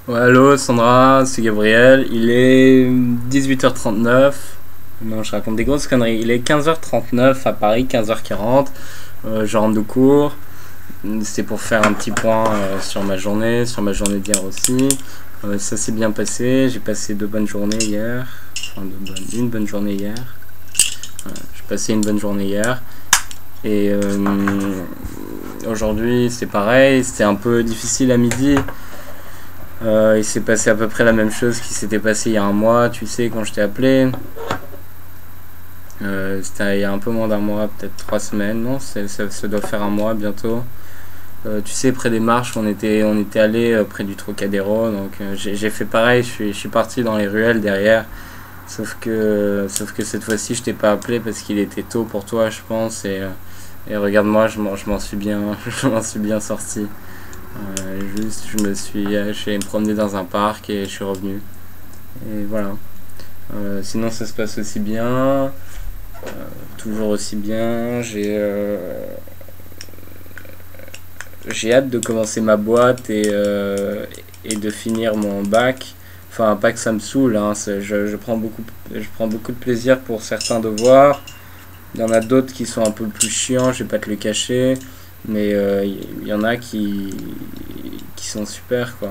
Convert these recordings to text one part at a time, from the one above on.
Ouais, allô Sandra, c'est Gabriel. Il est 18h39. Non, je raconte des grosses conneries. Il est 15h39 à Paris, 15h40. Je rentre de cours. C'est pour faire un petit point sur ma journée d'hier aussi. Ça s'est bien passé. J'ai passé deux bonnes journées hier. Enfin, une bonne journée hier. J'ai passé une bonne journée hier. Et aujourd'hui, c'est pareil. C'était un peu difficile à midi. Il s'est passé à peu près la même chose qui s'était passé il y a un mois, tu sais, quand je t'ai appelé. C'était il y a un peu moins d'un mois, peut-être 3 semaines, non, ça doit faire un mois bientôt. Tu sais, près des marches, on était allé près du Trocadéro, donc j'ai fait pareil, je suis parti dans les ruelles derrière. Sauf que cette fois-ci, je t'ai pas appelé parce qu'il était tôt pour toi, je pense, et regarde-moi, je m'en suis bien, je m'en suis bien sorti. Juste, je suis allé me promener dans un parc et je suis revenu. Et voilà. Sinon, ça se passe aussi bien. Toujours aussi bien. J'ai hâte de commencer ma boîte et de finir mon bac. Enfin, pas que ça me saoule, hein, je prends beaucoup de plaisir pour certains devoirs. Il y en a d'autres qui sont un peu plus chiants, je vais pas te le cacher. Mais il y en a qui sont super, quoi.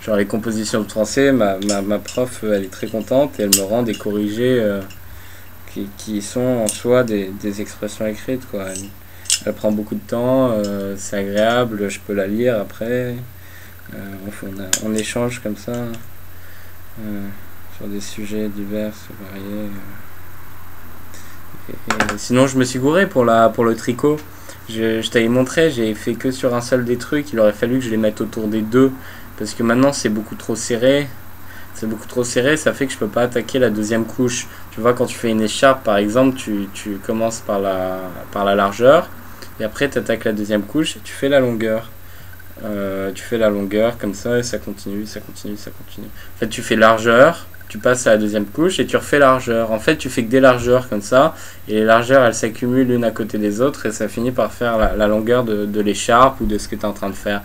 Genre les compositions de français, ma prof, elle est très contente et elle me rend des corrigés qui sont en soi des expressions écrites, quoi. Elle prend beaucoup de temps, c'est agréable, je peux la lire après. On échange comme ça sur des sujets divers, variés. Et sinon, je me suis gouré pour le tricot. Je t'avais montré, j'ai fait que sur un seul des trucs. Il aurait fallu que je les mette autour des deux. Parce que maintenant, c'est beaucoup trop serré. C'est beaucoup trop serré, ça fait que je peux pas attaquer la deuxième couche. Tu vois, quand tu fais une écharpe, par exemple, tu commences par la largeur. Et après, tu attaques la deuxième couche et tu fais la longueur. Tu fais la longueur comme ça et ça continue, ça continue, ça continue. En fait, tu fais largeur, tu passes à la deuxième couche et tu refais largeur. En fait, tu fais que des largeurs comme ça et les largeurs, elles s'accumulent l'une à côté des autres et ça finit par faire la longueur de l'écharpe ou de ce que tu es en train de faire.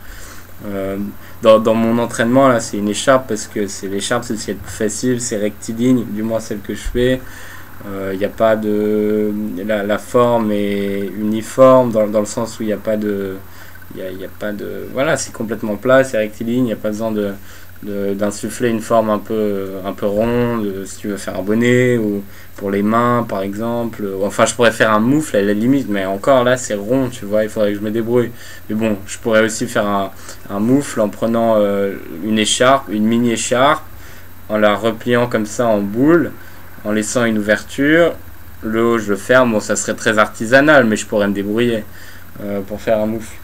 Dans mon entraînement, là, c'est une écharpe parce que c'est l'écharpe, c'est ce qui est le plus facile, c'est rectiligne, du moins celle que je fais. Il n'y a pas de... La forme est uniforme dans le sens où il n'y a pas de... Il y a pas de... Voilà, c'est complètement plat, c'est rectiligne, il n'y a pas besoin d'insuffler une forme un peu ronde, si tu veux faire un bonnet, ou pour les mains, par exemple. Enfin, je pourrais faire un moufle à la limite, mais encore là, c'est rond, tu vois, il faudrait que je me débrouille. Mais bon, je pourrais aussi faire un moufle en prenant une écharpe, une mini-écharpe, en la repliant comme ça en boule, en laissant une ouverture. Le haut, je le ferme, bon, ça serait très artisanal, mais je pourrais me débrouiller pour faire un moufle.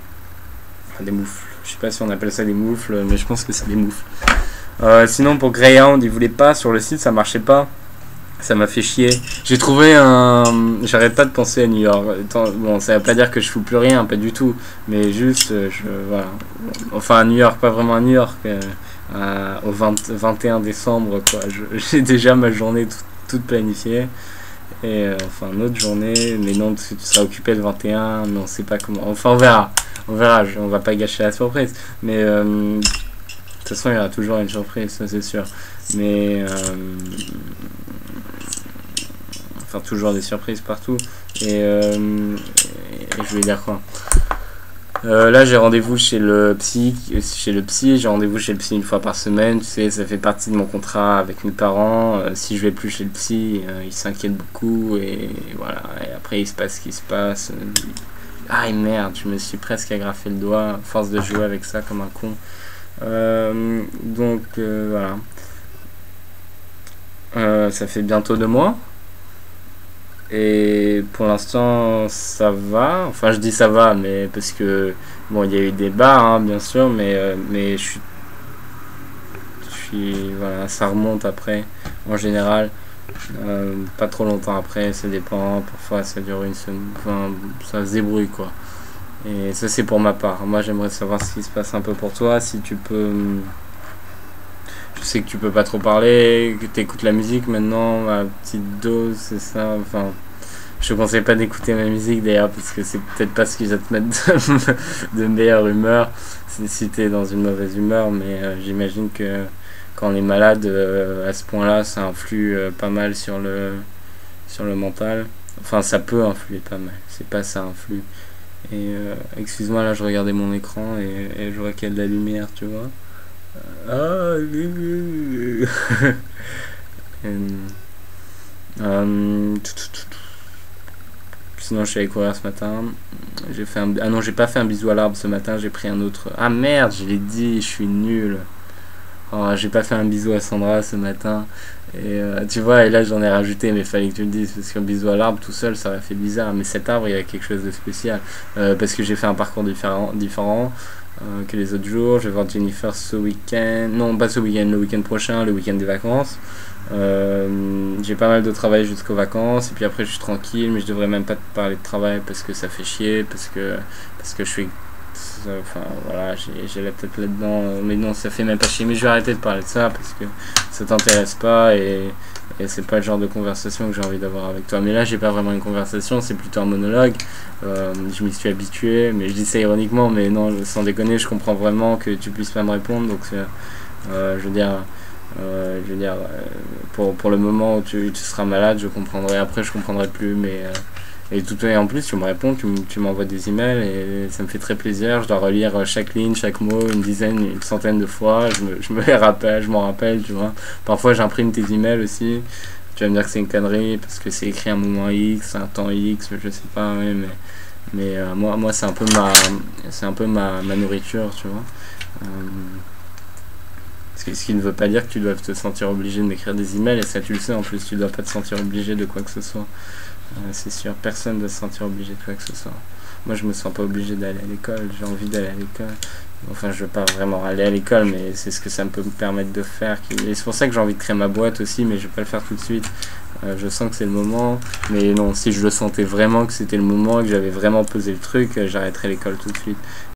Enfin, des moufles. Je sais pas si on appelle ça des moufles, mais je pense que c'est des moufles. Sinon, pour Greyhound, ils voulaient pas sur le site, ça marchait pas. Ça m'a fait chier. J'ai trouvé un. J'arrête pas de penser à New York. Bon, ça veut pas dire que je fous plus rien, pas du tout. Mais juste, voilà. Enfin, à New York, pas vraiment à New York. Au 21 décembre, quoi. J'ai déjà ma journée toute planifiée. Et enfin, une autre journée. Mais non, tu seras occupé le 21. Non, c'est pas comment. Enfin, on verra. On verra. On va pas gâcher la surprise. Mais. De toute façon, il y aura toujours une surprise, ça c'est sûr. Mais. Enfin, toujours des surprises partout. Et je voulais dire quoi. Là, j'ai rendez-vous chez le psy. J'ai rendez-vous chez le psy une fois par semaine. Tu sais, ça fait partie de mon contrat avec mes parents. Si je vais plus chez le psy, ils s'inquiètent beaucoup. Et voilà. Et après, il se passe ce qui se passe. Ah merde, je me suis presque agrafé le doigt à force de jouer avec ça comme un con. Donc voilà. Ça fait bientôt 2 mois. Et pour l'instant, ça va. Enfin, je dis ça va, mais parce que bon, il y a eu des bas, hein, bien sûr, mais voilà, ça remonte après, en général. Pas trop longtemps après, ça dépend. Parfois, ça dure une semaine. Enfin, ça se débrouille, quoi. Et ça, c'est pour ma part. Moi, j'aimerais savoir ce qui se passe un peu pour toi. Si tu peux. Je sais que tu peux pas trop parler, que tu écoutes la musique maintenant, à petite dose, c'est ça. Enfin, je te conseille pas d'écouter ma musique d'ailleurs, parce que c'est peut-être pas ce qui va te mettre de meilleure humeur. si t'es dans une mauvaise humeur, mais j'imagine que quand on est malade à ce point-là, ça influe pas mal sur le mental. Enfin, ça peut influer pas mal. C'est pas ça influe. Et excuse-moi, là, je regardais mon écran et je vois qu'il y a de la lumière, tu vois. Ah, sinon, je suis allé courir ce matin. Ah non, j'ai pas fait un bisou à l'arbre ce matin. J'ai pris un autre. Ah merde, je l'ai dit, je suis nul. Oh, j'ai pas fait un bisou à Sandra ce matin. Et tu vois, et là j'en ai rajouté, mais fallait que tu le dises, parce qu'un bisou à l'arbre tout seul ça aurait fait bizarre. Mais cet arbre il y a quelque chose de spécial. Parce que j'ai fait un parcours différent que les autres jours. Je vais voir Jennifer ce week-end. Non, pas ce week-end, le week-end prochain, le week-end des vacances. J'ai pas mal de travail jusqu'aux vacances. Et puis après je suis tranquille, mais je devrais même pas te parler de travail parce que ça fait chier. Parce que je suis. Enfin voilà, j'ai la tête là-dedans, mais non, ça fait même pas chier. Mais je vais arrêter de parler de ça parce que ça t'intéresse pas et c'est pas le genre de conversation que j'ai envie d'avoir avec toi. Mais là, j'ai pas vraiment une conversation, c'est plutôt un monologue. Je m'y suis habitué, mais je dis ça ironiquement, mais non, sans déconner, je comprends vraiment que tu puisses pas me répondre. Donc, je veux dire. Pour le moment où tu seras malade, je comprendrai. Après, je comprendrai plus, mais. Et en plus, tu me réponds, tu m'envoies des emails et ça me fait très plaisir. Je dois relire chaque ligne, chaque mot, une centaine de fois. Je me les rappelle, je m'en rappelle, tu vois. Parfois, j'imprime tes emails aussi. Tu vas me dire que c'est une connerie parce que c'est écrit à un moment X, un temps X, je sais pas, ouais, mais moi c'est un peu ma nourriture, tu vois. Euh, ce qui ne veut pas dire que tu dois te sentir obligé de m'écrire des emails, et ça tu le sais en plus, tu dois pas te sentir obligé de quoi que ce soit. C'est sûr, personne ne doit se sentir obligé de quoi que ce soit. Moi je me sens pas obligé d'aller à l'école, j'ai envie d'aller à l'école. Enfin je veux pas vraiment aller à l'école, mais c'est ce que ça peut me permettre de faire. Et c'est pour ça que j'ai envie de créer ma boîte aussi, mais je vais pas le faire tout de suite. Je sens que c'est le moment, mais non, si je le sentais vraiment que c'était le moment et que j'avais vraiment pesé le truc, j'arrêterais l'école tout de suite.